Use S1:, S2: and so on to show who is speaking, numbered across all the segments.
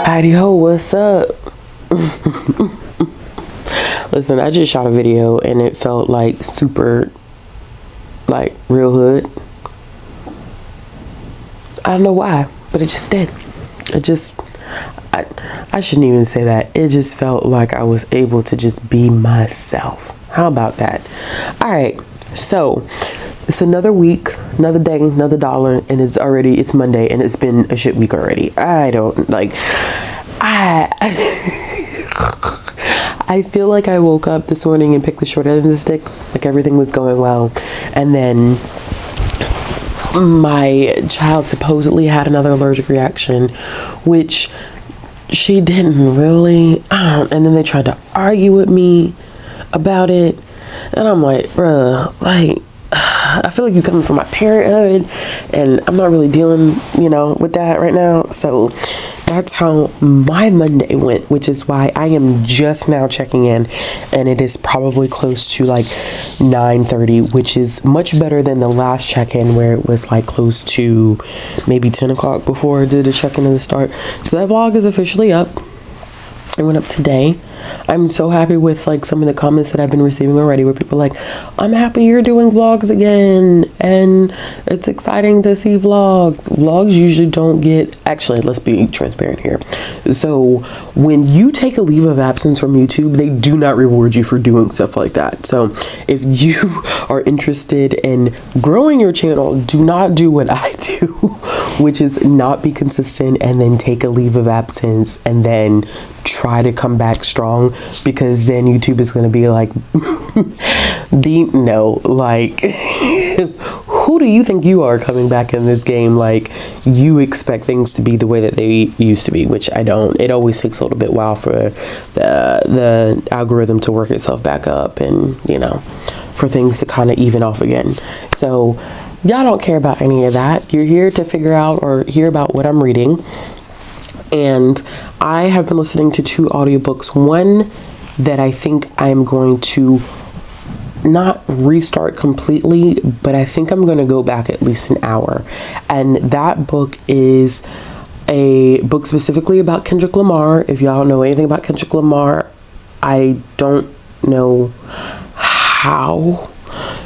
S1: Yo, what's up? Listen, I just shot a video and it felt like super, like real hood. I don't know why, but it just did. I shouldn't even say that. It just felt like I was able to just be myself. How about that? All right, so it's another week, another day, another dollar, and it's Monday, and it's been a shit week already. I feel like I woke up this morning and picked the short end of the stick, like everything was going well, and then my child supposedly had another allergic reaction, which she didn't really, and then they tried to argue with me about it, and I'm like, bruh, like, I feel like you're coming from my parenthood, and I'm not really dealing, with that right now. So that's how my Monday went, which is why I am just now checking in, and it is probably close to like 9:30, which is much better than the last check-in where it was like close to maybe 10 o'clock before I did a check-in at the start. So that vlog is officially up. It went up today. I'm so happy with like some of the comments that I've been receiving already, where people are like, I'm happy you're doing vlogs again, and it's exciting to see vlogs. Vlogs usually don't get, actually, let's be transparent here. So when you take a leave of absence from YouTube, they do not reward you for doing stuff like that. So if you are interested in growing your channel, do not do what I do, which is not be consistent and then take a leave of absence and then try to come back strong, because then YouTube is going to be like, who do you think you are coming back in this game? Like, you expect things to be the way that they used to be, which I don't. It always takes a little bit while for the algorithm to work itself back up, and for things to kind of even off again. So y'all don't care about any of that. You're here to figure out or hear about what I'm reading. And I have been listening to 2 audiobooks. One that I think I'm going to not restart completely, but I think I'm going to go back at least an hour. And that book is a book specifically about Kendrick Lamar. If y'all know anything about Kendrick Lamar, I don't know how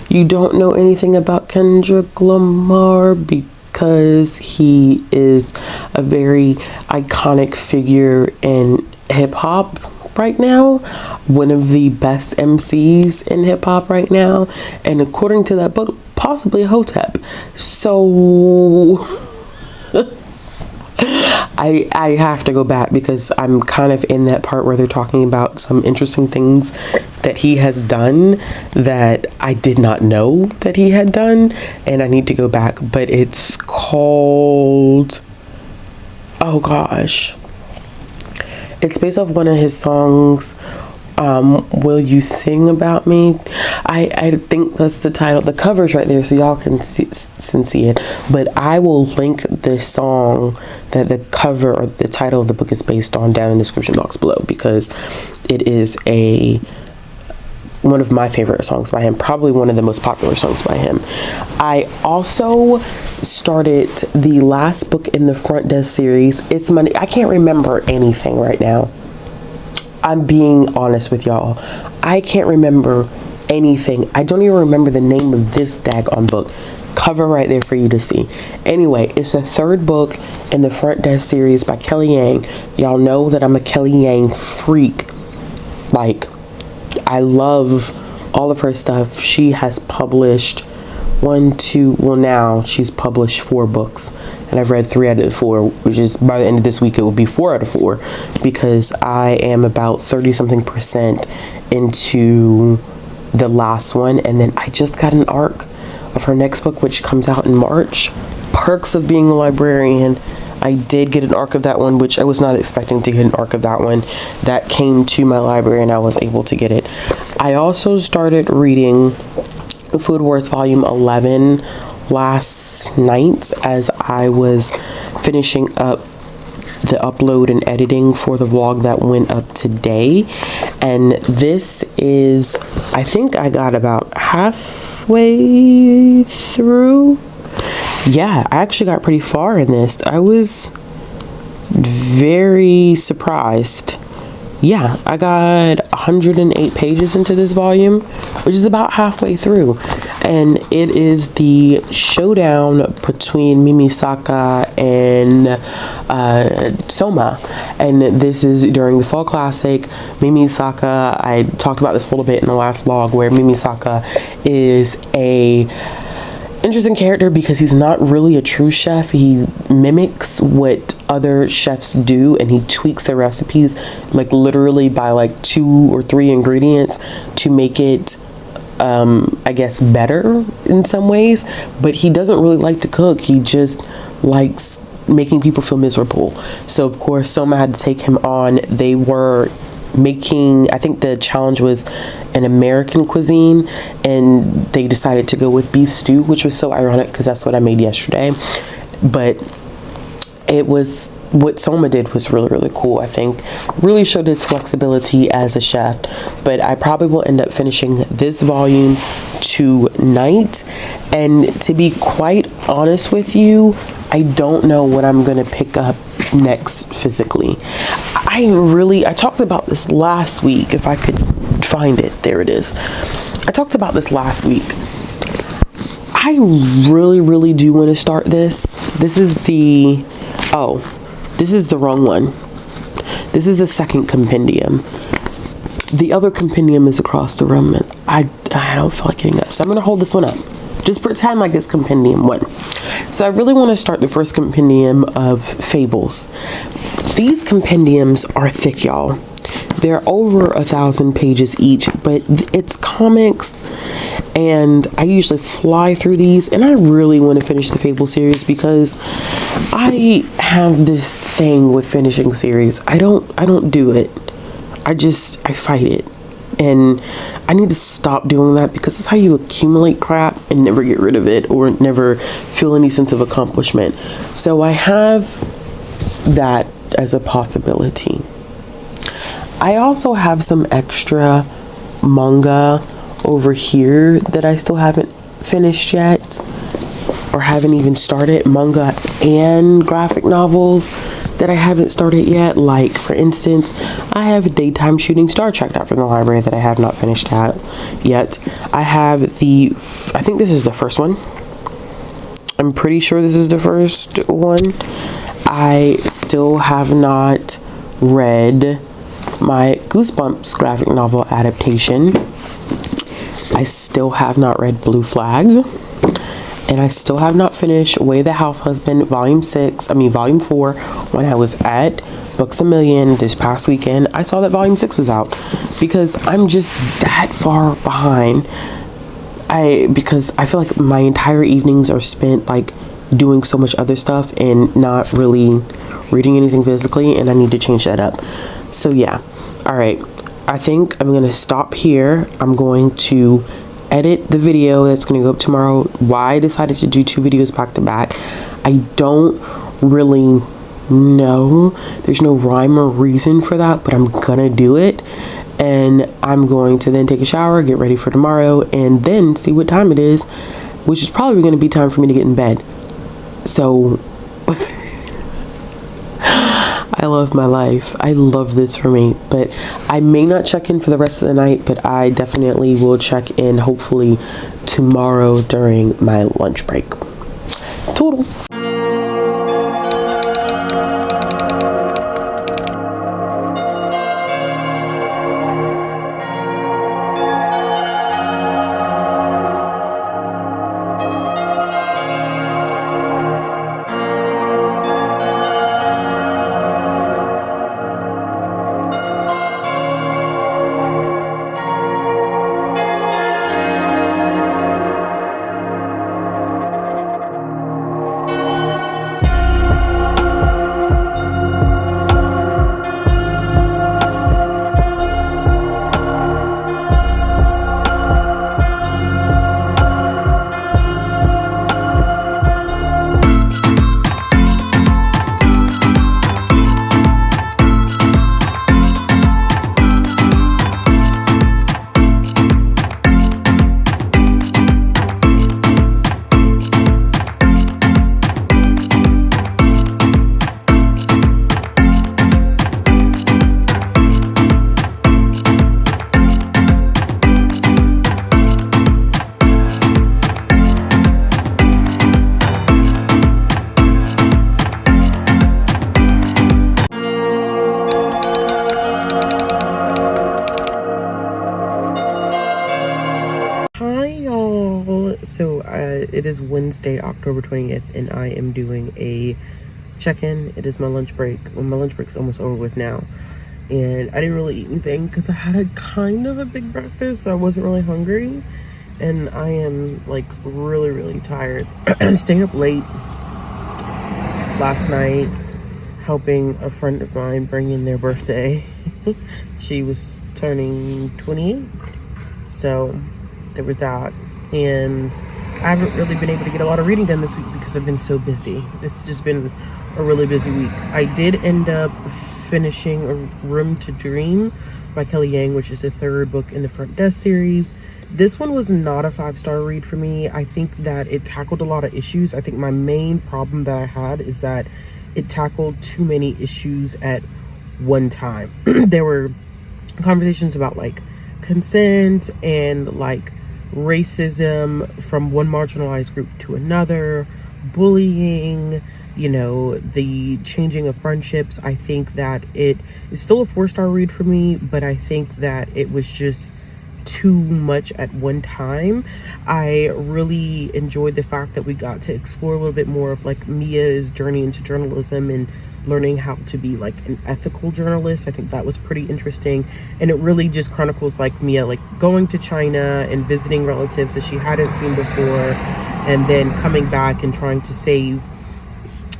S1: you don't know anything about Kendrick Lamar, because he is a very iconic figure in hip hop right now, one of the best MCs in hip hop right now, and according to that book, possibly Hotep. So I have to go back, because I'm kind of in that part where they're talking about some interesting things that he has done that I did not know that he had done, and I need to go back. But it's called, oh gosh, it's based off one of his songs, Will You Sing About Me? I think that's the title. The cover's right there, so y'all can see it. But I will link the song that the cover or the title of the book is based on down in the description box below, because it is one of my favorite songs by him, probably one of the most popular songs by him. I also started the last book in the Front Desk series. It's Monday. I can't remember anything right now. I'm being honest with y'all. I can't remember anything. I don't even remember the name of this daggone book. Cover right there for you to see. Anyway, it's the 3rd book in the Front Desk series by Kelly Yang. Y'all know that I'm a Kelly Yang freak. Like, I love all of her stuff. She has published now she's published 4 books, and I've read 3 out of the 4, which is, by the end of this week, it will be 4 out of 4, because I am about 30-something% into the last one, and then I just got an arc of her next book, which comes out in March. Perks of being a librarian. I did get an arc of that one, which I was not expecting to get an arc of that one. That came to my library, and I was able to get it. I also started reading Food Wars Volume 11 last night as I was finishing up the upload and editing for the vlog that went up today. And this is, I think I got about halfway through. Yeah, I actually got pretty far in this. I was very surprised. Yeah, I got 108 pages into this volume, which is about halfway through. And it is the showdown between Mimisaka and Soma. And this is during the Fall Classic. Mimisaka, I talked about this a little bit in the last vlog, where Mimisaka is a interesting character because he's not really a true chef. He mimics what other chefs do, and he tweaks their recipes like literally by like 2 or 3 ingredients to make it I guess better in some ways. But he doesn't really like to cook. He just likes making people feel miserable. So of course Soma had to take him on. They were making, I think the challenge was an American cuisine, and they decided to go with beef stew, which was so ironic because that's what I made yesterday. But it was, what Soma did was really, really cool. I think really showed his flexibility as a chef. But I probably will end up finishing this volume tonight. And to be quite honest with you, I don't know what I'm gonna pick up next physically. I talked about this last week. If I could find it, there it is. I talked about this last week. I really do want to start this. This is the wrong one. This is the second compendium. The other compendium is across the room, and I don't feel like getting up, so I'm gonna hold this one up. Just pretend like it's compendium 1. So I really want to start the first compendium of fables. These compendiums are thick, y'all. They're over 1,000 pages each, but it's comics, and I usually fly through these, and I really want to finish the Fable series because I have this thing with finishing series. I don't do it. I fight it. And I need to stop doing that because it's how you accumulate crap and never get rid of it or never feel any sense of accomplishment. So I have that as a possibility. I also have some extra manga over here that I still haven't finished yet or haven't even started. Manga and graphic novels that I haven't started yet. Like, for instance, I have a Daytime Shooting Star Trek out from the library that I have not finished out yet. I have I think this is the first one. I'm pretty sure this is the first one. I still have not read my Goosebumps graphic novel adaptation. I still have not read Blue Flag. And I still have not finished Way the House Husband Volume 4 when I was at Books A Million this past weekend. I saw that Volume 6 was out because I'm just that far behind. Because I feel like my entire evenings are spent like doing so much other stuff and not really reading anything physically, and I need to change that up. So yeah. All right. I think I'm going to stop here. I'm going to edit the video that's going to go up tomorrow. Why I decided to do 2 videos back to back, I don't really know. There's no rhyme or reason for that, but I'm gonna do it. And I'm going to then take a shower, get ready for tomorrow, and then see what time it is, which is probably going to be time for me to get in bed. So I love my life. I love this for me. But I may not check in for the rest of the night, but I definitely will check in hopefully tomorrow during my lunch break. Toodles. It is Wednesday, October 20th, and I am doing a check-in. It is my lunch break. Well, my lunch break's almost over with now. And I didn't really eat anything because I had a kind of a big breakfast, so I wasn't really hungry. And I am like really, really tired. Staying up late last night, helping a friend of mine bring in their birthday. She was turning 28, so there was that. And I haven't really been able to get a lot of reading done this week because I've been so busy. It's just been a really busy week. I did end up finishing A Room to Dream by Kelly Yang, which is the third book in the Front Desk series. This one was not a 5-star read for me. I think that it tackled a lot of issues. I think my main problem that I had is that it tackled too many issues at one time. There were conversations about like consent and like racism from one marginalized group to another, bullying, you know, the changing of friendships. I think that it is still a 4-star read for me, but I think that it was just too much at one time. I really enjoyed the fact that we got to explore a little bit more of like Mia's journey into journalism and learning how to be like an ethical journalist. I think that was pretty interesting, and it really just chronicles like Mia like going to China and visiting relatives that she hadn't seen before, and then coming back and trying to save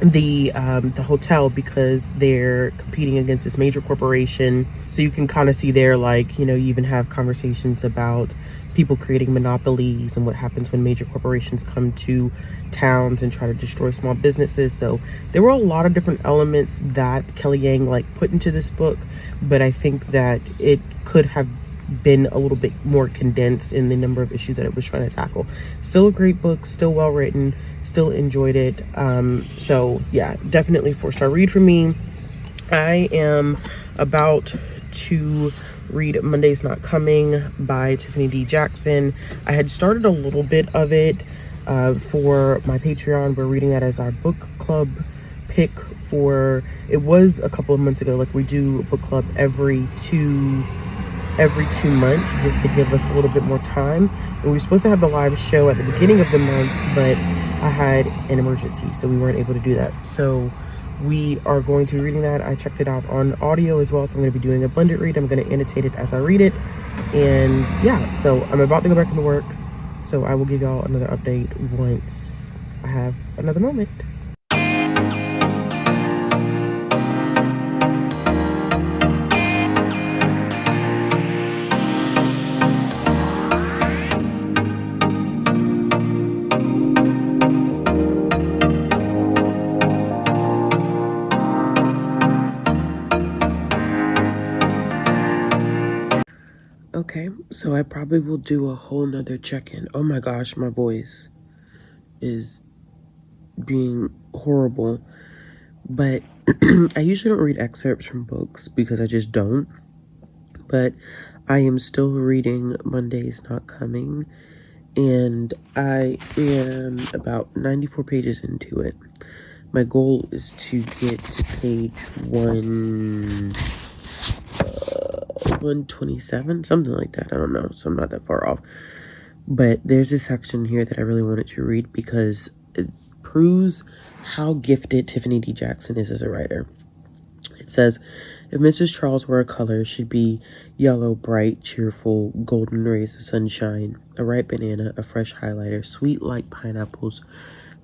S1: the hotel because they're competing against this major corporation. So you can kind of see there, like, you know, you even have conversations about people creating monopolies and what happens when major corporations come to towns and try to destroy small businesses. So there were a lot of different elements that Kelly Yang like put into this book, but I think that it could have been a little bit more condensed in the number of issues that it was trying to tackle. Still a great book, still well written, still enjoyed it. So yeah, definitely 4-star read for me. I am about to read Monday's Not Coming by Tiffany D. Jackson. I had started a little bit of it for my Patreon. We're reading that as our book club pick for, it was a couple of months ago. Like, we do a book club every two months just to give us a little bit more time, and we were supposed to have the live show at the beginning of the month, but I had an emergency, so we weren't able to do that. So we are going to be reading that. I checked it out on audio as well, so I'm going to be doing a blended read. I'm going to annotate it as I read it, and yeah, so I'm about to go back into work, so I will give y'all another update once I have another moment. Okay, so I probably will do a whole nother check-in. Oh my gosh, my voice is being horrible. But I usually don't read excerpts from books because I just don't. But I am still reading Monday's Not Coming, and I am about 94 pages into it. My goal is to get to page 127, something like that. I don't know, so I'm not that far off. But there's a section here that I really wanted to read because it proves how gifted Tiffany D. Jackson is as a writer. It says, if Mrs. Charles were a color, she'd be yellow, bright, cheerful, golden rays of sunshine, a ripe banana, a fresh highlighter, sweet like pineapples,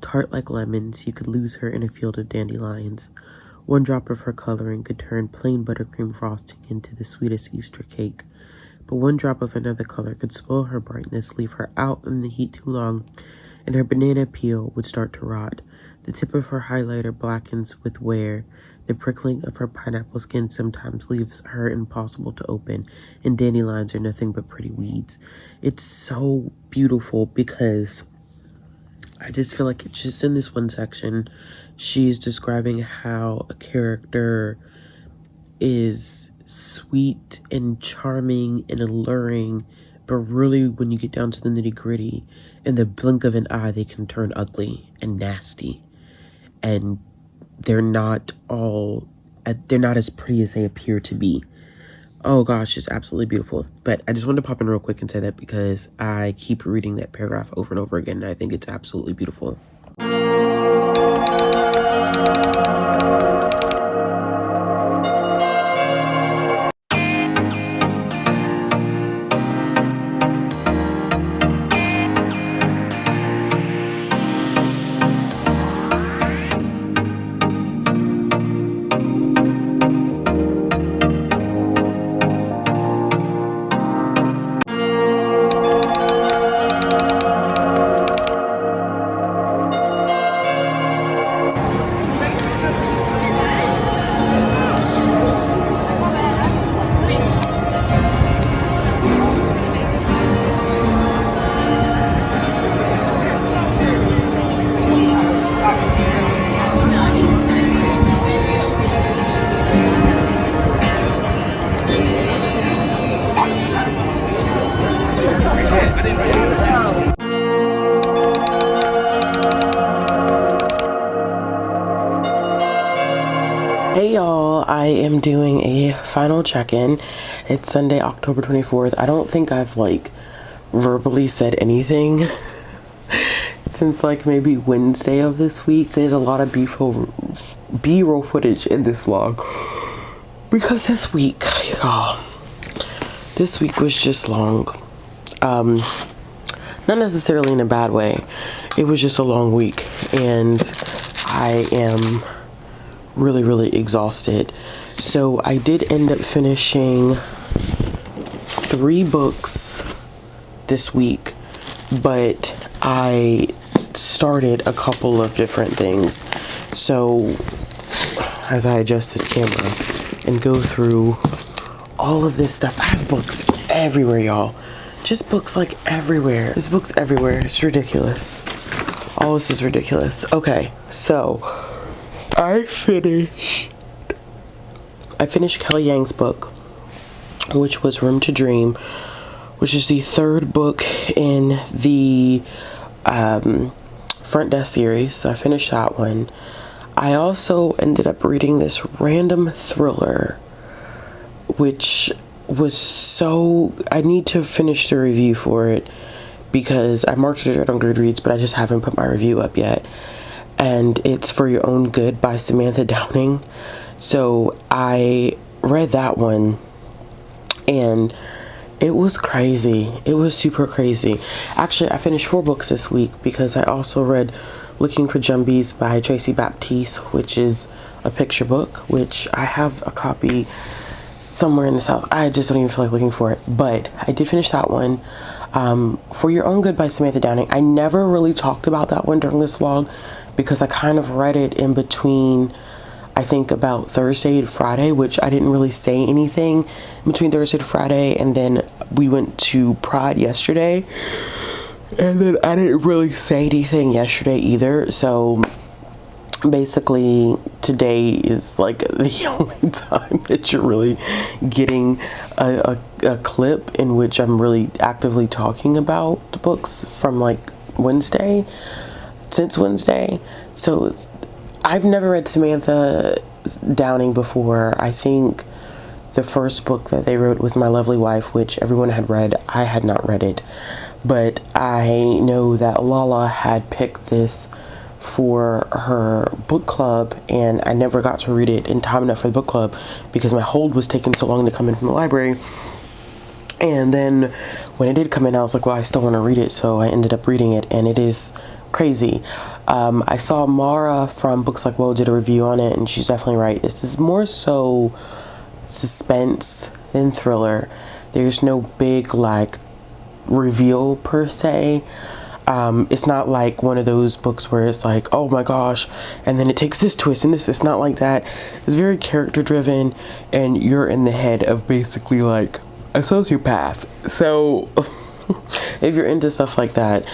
S1: tart like lemons. You could lose her in a field of dandelions. One drop of her coloring could turn plain buttercream frosting into the sweetest Easter cake. But one drop of another color could spoil her brightness, leave her out in the heat too long, and her banana peel would start to rot. The tip of her highlighter blackens with wear. The prickling of her pineapple skin sometimes leaves her impossible to open, and dandelions are nothing but pretty weeds. It's so beautiful because I just feel like it's just in this one section, she's describing how a character is sweet and charming and alluring, but really when you get down to the nitty-gritty, in the blink of an eye, they can turn ugly and nasty. And they're not as pretty as they appear to be. Oh gosh, it's absolutely beautiful. But I just wanted to pop in real quick and say that because I keep reading that paragraph over and over again, and I think it's absolutely beautiful. Hey y'all, I am doing a final check-in. It's Sunday, October 24th. I don't think I've like verbally said anything since like maybe Wednesday of this week. There's a lot of B-roll footage in this vlog because this week, y'all, this week was just long. Not necessarily in a bad way. It was just a long week and I am really exhausted. So I did end up finishing 3 books this week, but I started a couple of different things. So as I adjust this camera and go through all of this stuff, I have books everywhere, y'all. Just books like everywhere. There's books everywhere. It's ridiculous. All this is ridiculous. Okay, so I finished Kelly Yang's book, which was Room to Dream, which is the 3rd book in the Front Desk series. So I finished that one. I also ended up reading this random thriller, which was so... I need to finish the review for it because I marked it on Goodreads, but I just haven't put my review up yet. And it's For Your Own Good by Samantha Downing. So I read that one and it was crazy. It was super crazy. Actually, I finished 4 books this week because I also read Looking for Jumbies by Tracy Baptiste, which is a picture book, which I have a copy somewhere in this house. I just don't even feel like looking for it, but I did finish that one. For Your Own Good by Samantha Downing. I never really talked about that one during this vlog because I kind of read it in between, I think about Thursday to Friday, which I didn't really say anything between Thursday to Friday, and then we went to Pride yesterday, and then I didn't really say anything yesterday either. So basically today is like the only time that you're really getting a clip in which I'm really actively talking about the books from like Wednesday, since Wednesday. So I've never read Samantha Downing before. I think the first book that they wrote was My Lovely Wife, which everyone had read. I had not read it, but I know that Lala had picked this for her book club, and I never got to read it in time enough for the book club because my hold was taking so long to come in from the library. And then when it did come in, I was like, well, I still want to read it, so I ended up reading it, and it is crazy. I saw Mara from Books Like Whoa did a review on it, and she's definitely right. This is more so suspense than thriller. There's no big like reveal per se. It's not like one of those books where it's like, oh my gosh, and then it takes this twist and this. It's not like that. It's very character driven, and you're in the head of basically like a sociopath. So if you're into stuff like that,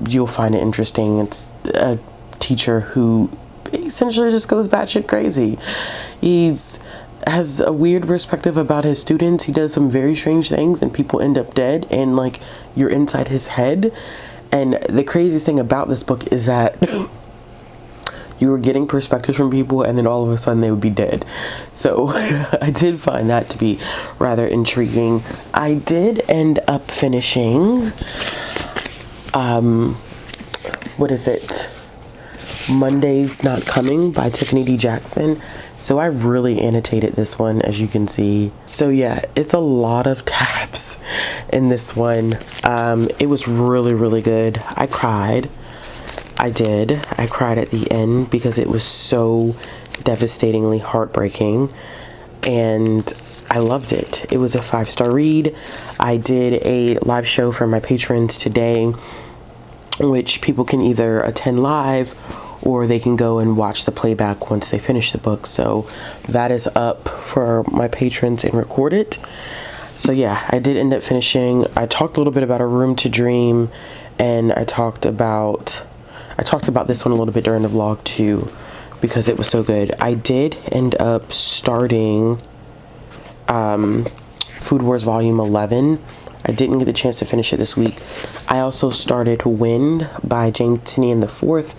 S1: you'll find it interesting. It's a teacher who essentially just goes batshit crazy. Has a weird perspective about his students. He does some very strange things and people end up dead, and like you're inside his head. And the craziest thing about this book is that you were getting perspectives from people, and then all of a sudden they would be dead. So I did find that to be rather intriguing. I did end up finishing, what is it? Monday's Not Coming by Tiffany D. Jackson. So I really annotated this one, as you can see. So yeah, it's a lot of tabs in this one. It was really, really good. I cried. I did. I cried at the end because it was so devastatingly heartbreaking. And I loved it. It was a 5-star read. I did a live show for my patrons today, which people can either attend live or they can go and watch the playback once they finish the book. So that is up for my patrons and record it. So yeah, I did end up finishing. I talked a little bit about A Room to Dream, and I talked about this one a little bit during the vlog too, because it was so good. I did end up starting Food Wars Volume 11. I didn't get the chance to finish it this week. I also started Wind by Jane Tinian IV.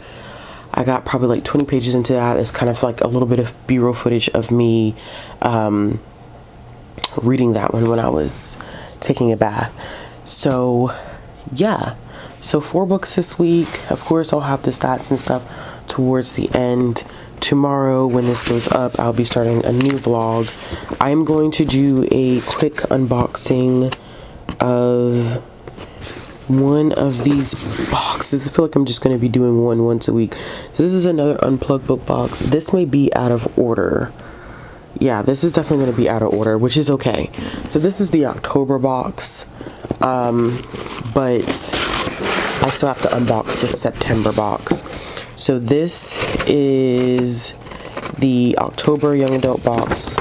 S1: I got probably like 20 pages into that. It's kind of like a little bit of B-roll footage of me reading that one when I was taking a bath. So yeah, so 4 books this week. Of course, I'll have the stats and stuff towards the end. Tomorrow, when this goes up, I'll be starting a new vlog. I'm going to do a quick unboxing of one of these boxes. I feel like I'm just going to be doing one once a week. So this is another unplugged book box. This may be out of order. Yeah, this is definitely going to be out of order, which is okay. So this is the October box, but I still have to unbox the September box. So this is the October Young Adult box,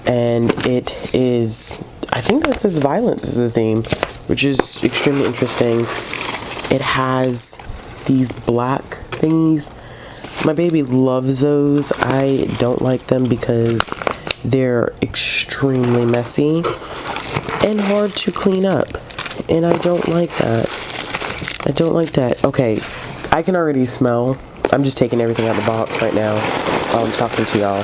S1: and it is, I think this says violence is the theme, which is extremely interesting. It has these black thingies. My baby loves those. I don't like them because they're extremely messy and hard to clean up, and I don't like that. I don't like that. Okay, I can already smell. I'm just taking everything out of the box right now while I'm talking to y'all.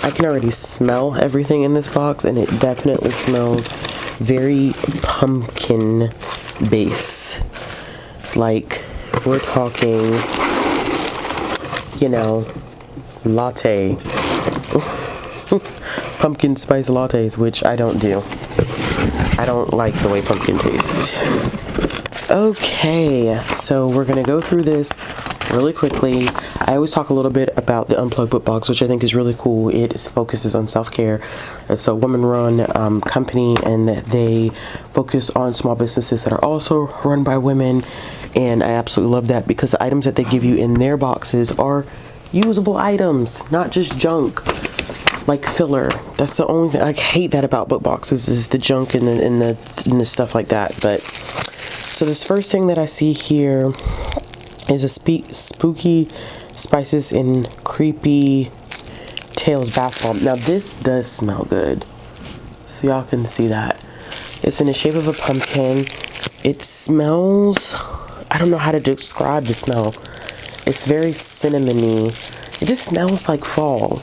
S1: I can already smell everything in this box, and it definitely smells very pumpkin base. Like, we're talking, you know, latte. Pumpkin spice lattes, which I don't do. I don't like the way pumpkin tastes. Okay, so we're gonna go through this really quickly. I always talk a little bit about the Unplugged book box, which I think is really cool. It focuses on self-care. It's a woman-run company, and they focus on small businesses that are also run by women, and I absolutely love that because the items that they give you in their boxes are usable items, not just junk like filler. That's the only thing I hate that about book boxes, is the junk and the stuff like that. But so this first thing that I see here is a spooky spices and creepy tales bath bomb. Now this does smell good, so y'all can see that. It's in the shape of a pumpkin. It smells, I don't know how to describe the smell. It's very cinnamony. It just smells like fall,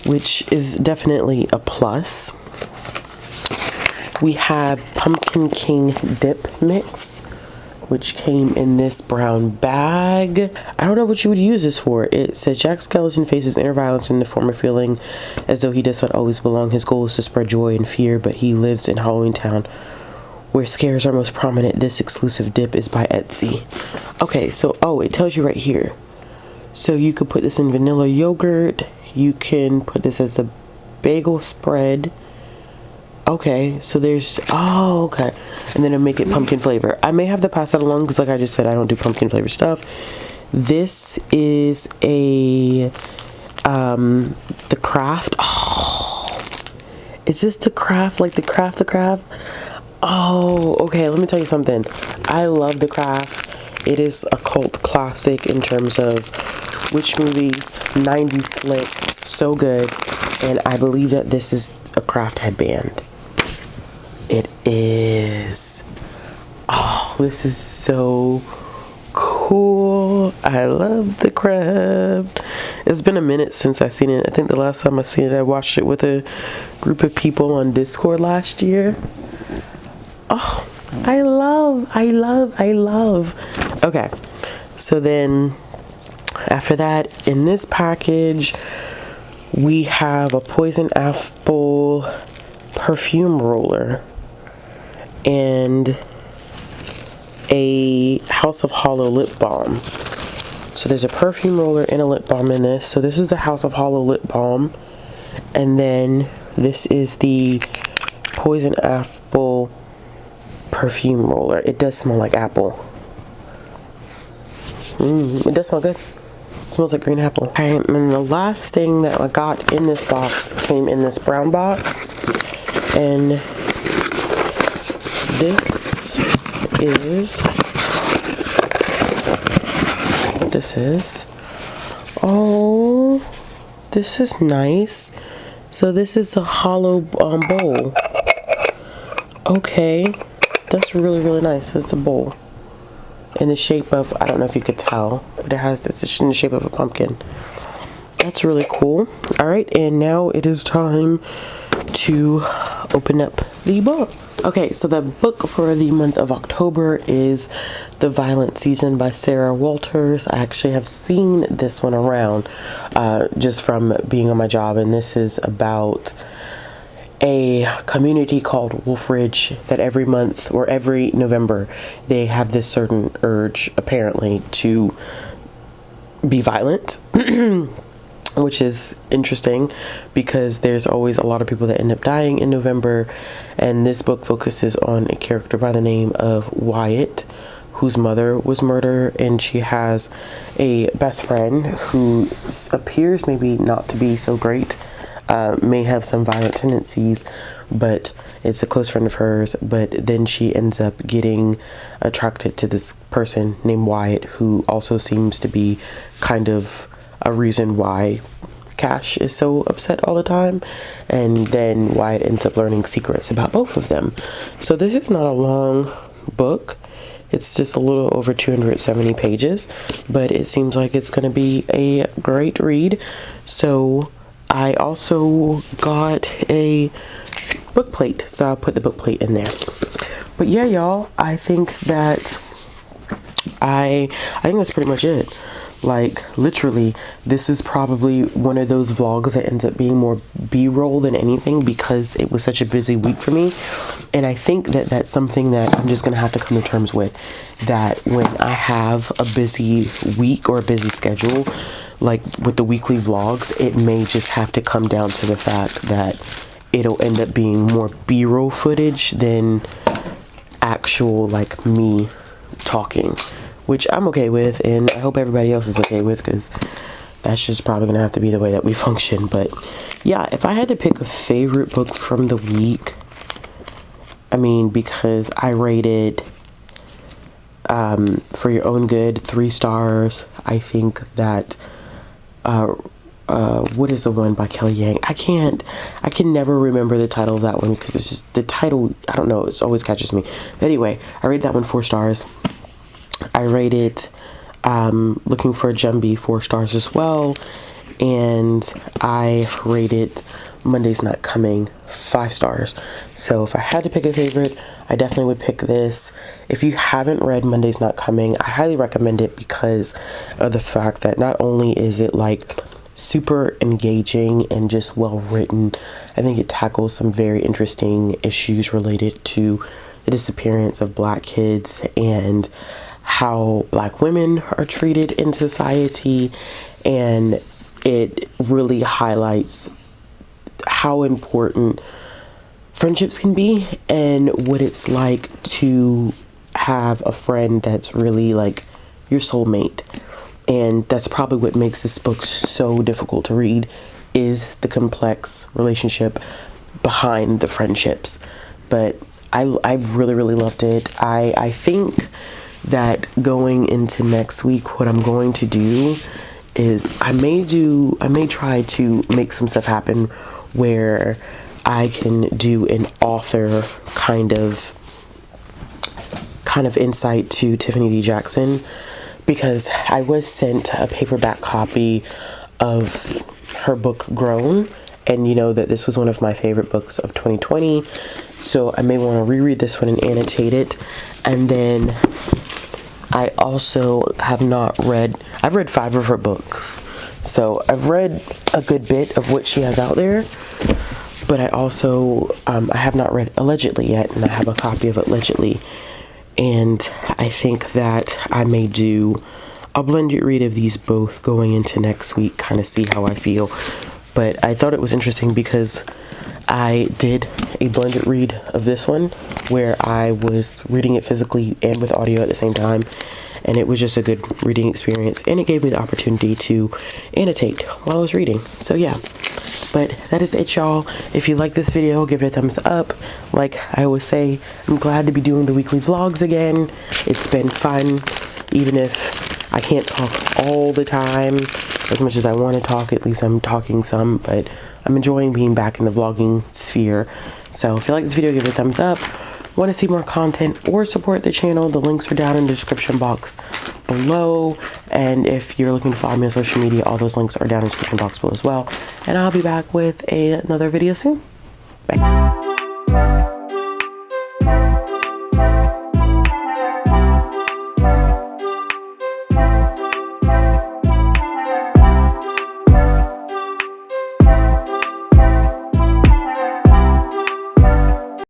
S1: which is definitely a plus. We have Pumpkin King dip mix, which came in this brown bag. I don't know what you would use this for. It says Jack Skellington faces inner violence in the form of feeling as though he does not always belong. His goal is to spread joy and fear, but he lives in Halloween Town, where scares are most prominent. This exclusive dip is by Etsy. Okay, so, oh, it tells you right here. So you could put this in vanilla yogurt. You can put this as a bagel spread. Okay, so there's, oh, okay. And then I make it pumpkin flavor. I may have to pass that along because, like I just said, I don't do pumpkin flavor stuff. This is a, the craft. Oh, is this the craft? Like the craft? Oh, okay, let me tell you something. I love the craft. It is a cult classic in terms of witch movies, 90s flick, so good. And I believe that this is a craft headband. It is. Oh, this is so cool. y'all. I love the crab. It's been a minute since I've seen it. I think the last time I seen it, I watched it with a group of people on Discord last year. Oh, I love. Okay, so then after that, in this package, we have a poison apple perfume roller and a House of Hollow lip balm. So there's a perfume roller and a lip balm in this. So this is the House of Hollow lip balm, and then this is the poison apple perfume roller. It does smell like apple. It does smell good. It smells like green apple. Okay, and then the last thing that I got in this box came in this brown box, and this is what this is. Oh, this is nice. So this is a hollow bowl. Okay, that's really nice. It's a bowl in the shape of, I don't know if you could tell, but it's in the shape of a pumpkin. That's really cool. All right, and now it is time to open up the book. Okay, so the book for the month of October is The Violent Season by Sarah Walters. I actually have seen this one around just from being on my job, and this is about a community called Wolf Ridge that every month or every November they have this certain urge apparently to be violent. Which is interesting because there's always a lot of people that end up dying in November, and this book focuses on a character by the name of Wyatt, whose mother was murdered, and she has a best friend who appears maybe not to be so great, may have some violent tendencies, but it's a close friend of hers. But then she ends up getting attracted to this person named Wyatt, who also seems to be kind of a reason why Cash is so upset all the time, and then Wyatt ends up learning secrets about both of them. So this is not a long book. It's just a little over 270 pages, but it seems like it's going to be a great read. So I also got a book plate, so I'll put the book plate in there. But yeah, y'all, I think that's pretty much it. Like, literally, this is probably one of those vlogs that ends up being more B-roll than anything because it was such a busy week for me. And I think that that's something that I'm just going to have to come to terms with, that when I have a busy week or a busy schedule, like with the weekly vlogs, it may just have to come down to the fact that it'll end up being more B-roll footage than actual, like, me talking. Which I'm okay with, and I hope everybody else is okay with, because that's just probably gonna have to be the way that we function. But yeah, if I had to pick a favorite book from the week, I mean, because I rated For Your Own Good 3 stars. I think that what is the one by Kelly Yang? I can never remember the title of that one because it's just the title, I don't know, it always catches me. But anyway, I rated that one 4 stars. I rated Looking for a Jumbie 4 stars as well, and I rated Monday's Not Coming 5 stars. So if I had to pick a favorite, I definitely would pick this. If you haven't read Monday's Not Coming, I highly recommend it because of the fact that not only is it like super engaging and just well written, I think it tackles some very interesting issues related to the disappearance of Black kids and how Black women are treated in society, and it really highlights how important friendships can be and what it's like to have a friend that's really like your soulmate. And that's probably what makes this book so difficult to read, is the complex relationship behind the friendships. But I've really loved it. I think that going into next week, what I'm going to do is I may try to make some stuff happen where I can do an author kind of insight to Tiffany D. Jackson, because I was sent a paperback copy of her book Grown, and you know that this was one of my favorite books of 2020, so I may want to reread this one and annotate it. And then I also have not read, I've read 5 of her books, so I've read a good bit of what she has out there, but I also I have not read Allegedly yet, and I have a copy of Allegedly, and I think that I may do a blended read of these both going into next week, kind of see how I feel. But I thought it was interesting because I did a blended read of this one where I was reading it physically and with audio at the same time, and it was just a good reading experience, and it gave me the opportunity to annotate while I was reading. So yeah, but that is it, y'all. If you like this video, give it a thumbs up. Like I always say, I'm glad to be doing the weekly vlogs again. It's been fun, even if I can't talk all the time as much as I want to talk. At least I'm talking some, but I'm enjoying being back in the vlogging sphere. So if you like this video, give it a thumbs up. Want to see more content or support the channel, the links are down in the description box below. And if you're looking to follow me on social media, all those links are down in the description box below as well. And I'll be back with another video soon. Bye.